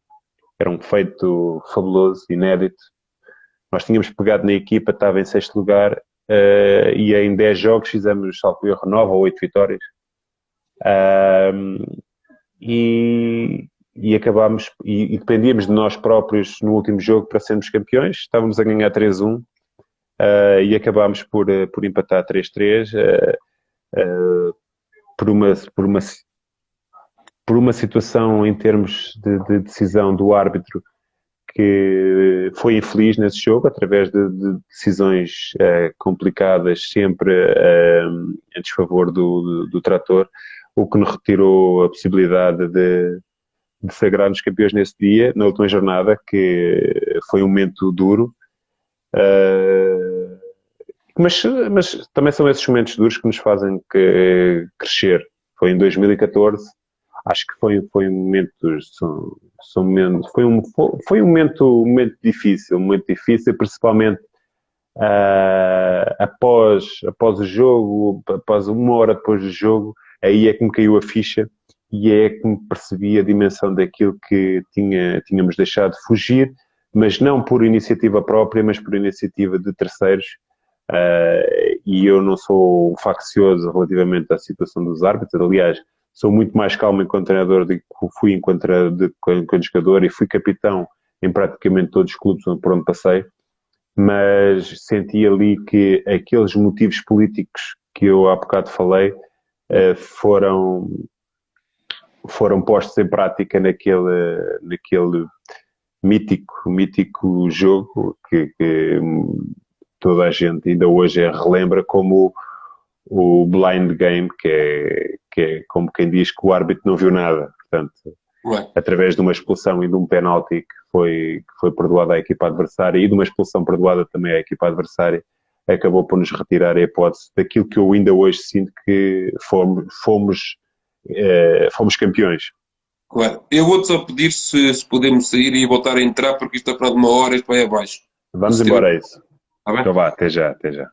Era um feito fabuloso, inédito. Nós tínhamos pegado na equipa, estava em sexto lugar, e em 10 jogos fizemos, salvo erro, 9 ou 8 vitórias. E acabámos, e dependíamos de nós próprios no último jogo para sermos campeões. Estávamos a ganhar 3-1, e acabámos por empatar 3-3, por uma situação em termos de decisão do árbitro que foi infeliz nesse jogo, através de decisões complicadas, sempre em desfavor do trator, o que nos retirou a possibilidade de sagrar-nos campeões nesse dia, na última jornada, que foi um momento duro. Mas também são esses momentos duros que nos fazem crescer. Foi em 2014, acho que foi um momento, foi um momento difícil, principalmente após o jogo, após uma hora depois do jogo, aí é que me caiu a ficha e é que me percebi a dimensão daquilo que tínhamos deixado de fugir, mas não por iniciativa própria, mas por iniciativa de terceiros. E eu não sou faccioso relativamente à situação dos árbitros. Aliás, sou muito mais calmo enquanto treinador do que fui enquanto jogador, e fui capitão em praticamente todos os clubes por onde passei, mas senti ali que aqueles motivos políticos que eu há bocado falei foram postos em prática naquele mítico jogo que toda a gente ainda hoje relembra como o blind game, que é como quem diz que o árbitro não viu nada. Portanto, através de uma expulsão e de um penalti que foi perdoado à equipa adversária, e de uma expulsão perdoada também à equipa adversária, acabou por nos retirar a hipótese daquilo que eu ainda hoje sinto que fomos campeões.
Claro. Eu vou-te só pedir se podemos sair e voltar a entrar, porque isto está para de uma hora, isto vai abaixo.
Vamos embora a isso.
Está bem?
Então vá, até já.
Até já.